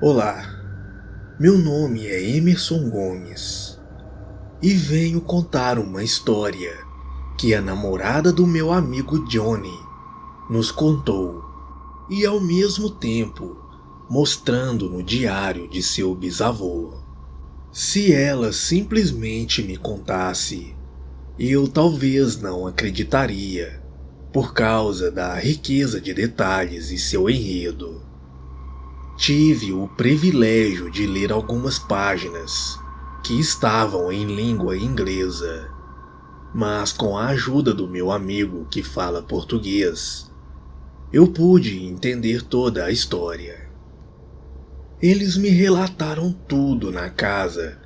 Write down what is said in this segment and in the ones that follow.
Olá, meu nome é Emerson Gomes e venho contar uma história que a namorada do meu amigo Johnny nos contou e ao mesmo tempo mostrando no diário de seu bisavô. Se ela simplesmente me contasse, eu talvez não acreditaria por causa da riqueza de detalhes e seu enredo. Tive o privilégio de ler algumas páginas que estavam em língua inglesa, mas com a ajuda do meu amigo que fala português, eu pude entender toda a história. Eles me relataram tudo na casa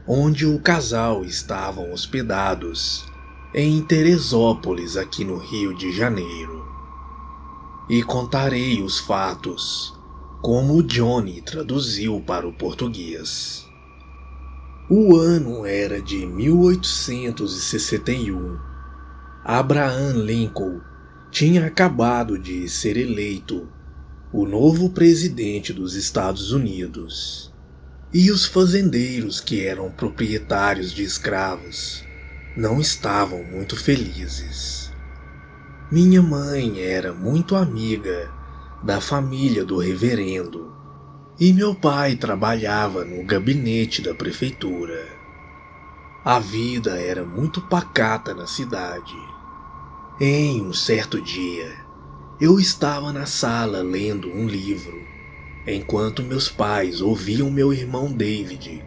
onde o casal estavam hospedados, em Teresópolis, aqui no Rio de Janeiro. E contarei os fatos como o Johnny traduziu para o português. O ano era de 1861. Abraham Lincoln tinha acabado de ser eleito o novo presidente dos Estados Unidos. E os fazendeiros que eram proprietários de escravos não estavam muito felizes. Minha mãe era muito amiga da família do reverendo, e meu pai trabalhava no gabinete da prefeitura. A vida era muito pacata na cidade. Em um certo dia, eu estava na sala lendo um livro, enquanto meus pais ouviam meu irmão David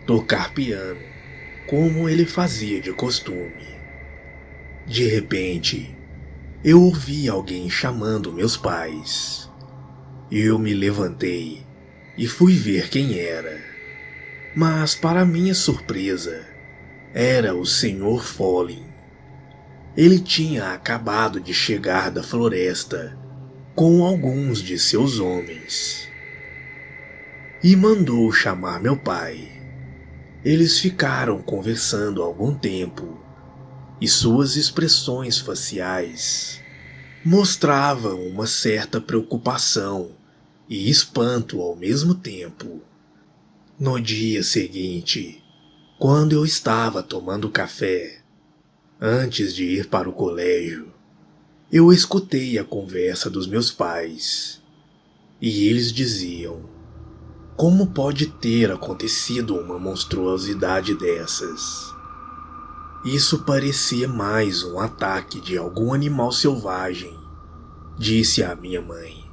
tocar piano, como ele fazia de costume. De repente, eu ouvi alguém chamando meus pais. Eu me levantei e fui ver quem era. Mas, para minha surpresa, era o Sr. Foley. Ele tinha acabado de chegar da floresta com alguns de seus homens e mandou chamar meu pai. Eles ficaram conversando algum tempo e suas expressões faciais mostravam uma certa preocupação e espanto ao mesmo tempo. No dia seguinte, quando eu estava tomando café, antes de ir para o colégio, eu escutei a conversa dos meus pais, e eles diziam: como pode ter acontecido uma monstruosidade dessas? Isso parecia mais um ataque de algum animal selvagem, disse a minha mãe.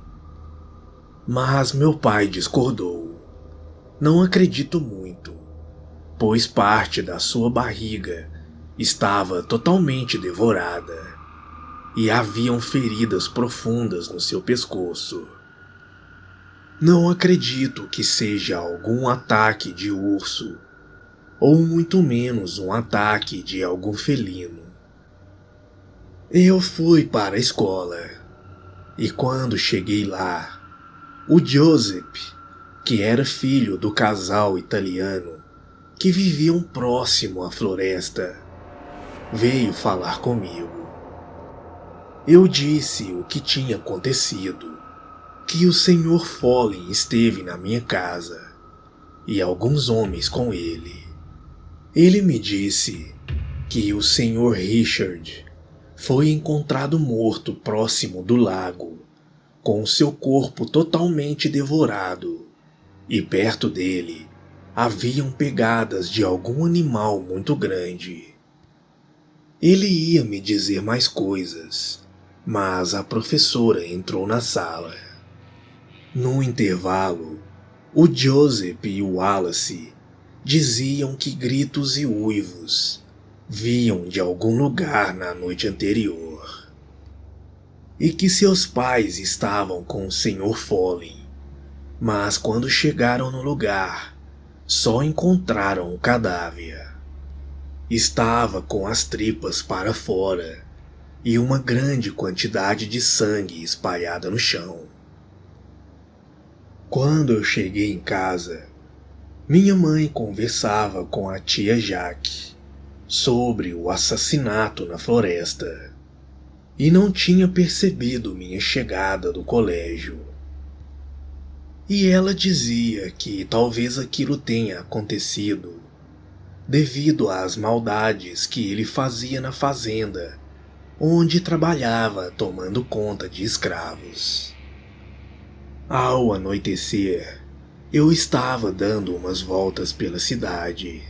Mas meu pai discordou. Não acredito muito, pois parte da sua barriga estava totalmente devorada e haviam feridas profundas no seu pescoço. Não acredito que seja algum ataque de urso, ou muito menos um ataque de algum felino. Eu fui para a escola, e quando cheguei lá, o Joseph, que era filho do casal italiano que viviam próximo à floresta, veio falar comigo. Eu disse o que tinha acontecido, que o Sr. Foley esteve na minha casa e alguns homens com ele. Ele me disse que o Sr. Richard foi encontrado morto próximo do lago, com seu corpo totalmente devorado, e perto dele haviam pegadas de algum animal muito grande. Ele ia me dizer mais coisas, mas a professora entrou na sala. No intervalo, o Joseph e o Wallace diziam que gritos e uivos vinham de algum lugar na noite anterior, e que seus pais estavam com o Sr. Foley, mas quando chegaram no lugar, só encontraram o cadáver. Estava com as tripas para fora e uma grande quantidade de sangue espalhada no chão. Quando eu cheguei em casa, minha mãe conversava com a tia Jaque sobre o assassinato na floresta e não tinha percebido minha chegada do colégio. E ela dizia que talvez aquilo tenha acontecido devido às maldades que ele fazia na fazenda, onde trabalhava tomando conta de escravos. Ao anoitecer, eu estava dando umas voltas pela cidade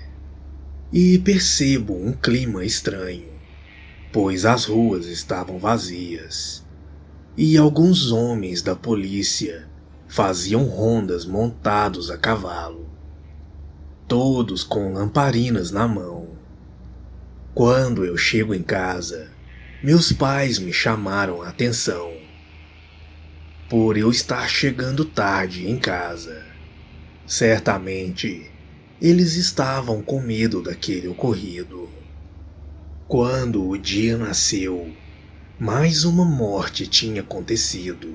e percebo um clima estranho, pois as ruas estavam vazias e alguns homens da polícia faziam rondas montados a cavalo, todos com lamparinas na mão. Quando eu chego em casa, meus pais me chamaram a atenção por eu estar chegando tarde em casa. Certamente, eles estavam com medo daquele ocorrido. Quando o dia nasceu, mais uma morte tinha acontecido,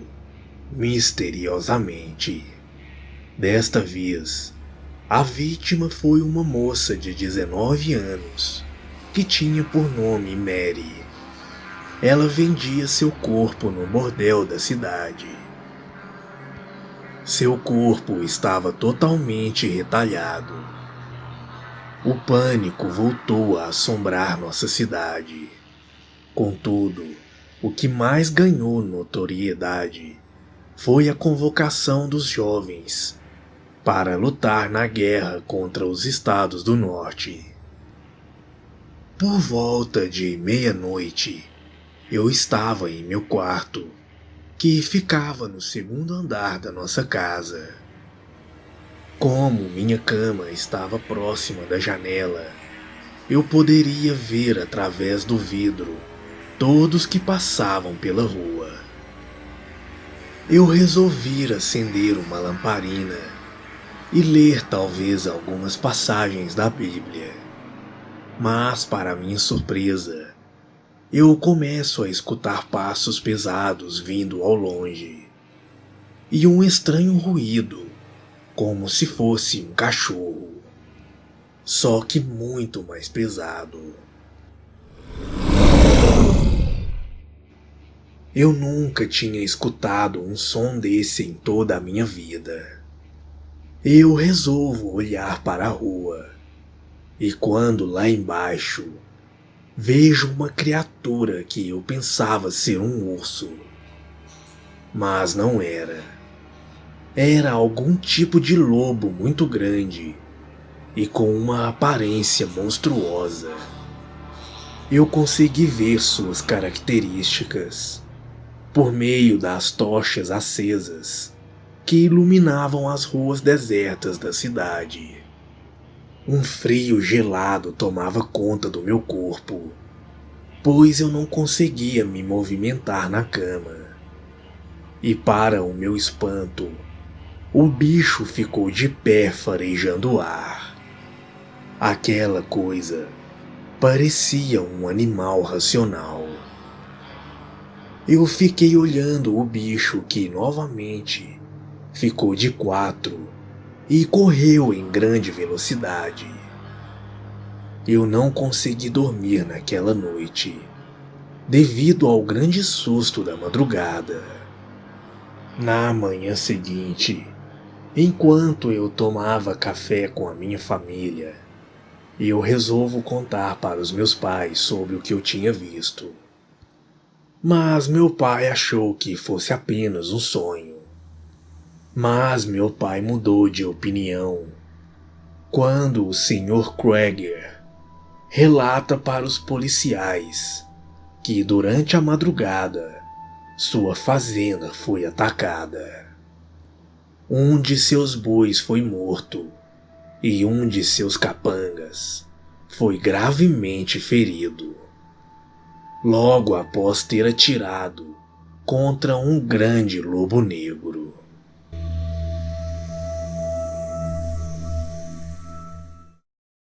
misteriosamente. Desta vez, a vítima foi uma moça de 19 anos, que tinha por nome Mary. Ela vendia seu corpo no bordel da cidade. Seu corpo estava totalmente retalhado. O pânico voltou a assombrar nossa cidade. Contudo, o que mais ganhou notoriedade foi a convocação dos jovens para lutar na guerra contra os estados do norte. Por volta de meia-noite, eu estava em meu quarto, que ficava no segundo andar da nossa casa. Como minha cama estava próxima da janela, eu poderia ver através do vidro todos que passavam pela rua. Eu resolvi acender uma lamparina e ler talvez algumas passagens da Bíblia. Mas, para minha surpresa, eu começo a escutar passos pesados vindo ao longe e um estranho ruído, como se fosse um cachorro, só que muito mais pesado. Eu nunca tinha escutado um som desse em toda a minha vida. Eu resolvo olhar para a rua e quando lá embaixo vejo uma criatura que eu pensava ser um urso. Mas não era. Era algum tipo de lobo muito grande e com uma aparência monstruosa. Eu consegui ver suas características por meio das tochas acesas que iluminavam as ruas desertas da cidade. Um frio gelado tomava conta do meu corpo, pois eu não conseguia me movimentar na cama. E para o meu espanto, o bicho ficou de pé farejando o ar. Aquela coisa parecia um animal racional. Eu fiquei olhando o bicho que novamente ficou de quatro e correu em grande velocidade. Eu não consegui dormir naquela noite, devido ao grande susto da madrugada. Na manhã seguinte, enquanto eu tomava café com a minha família, eu resolvo contar para os meus pais sobre o que eu tinha visto. Mas meu pai achou que fosse apenas um sonho. Mas meu pai mudou de opinião quando o Sr. Krieger relata para os policiais que durante a madrugada sua fazenda foi atacada. Um de seus bois foi morto e um de seus capangas foi gravemente ferido, logo após ter atirado contra um grande lobo negro.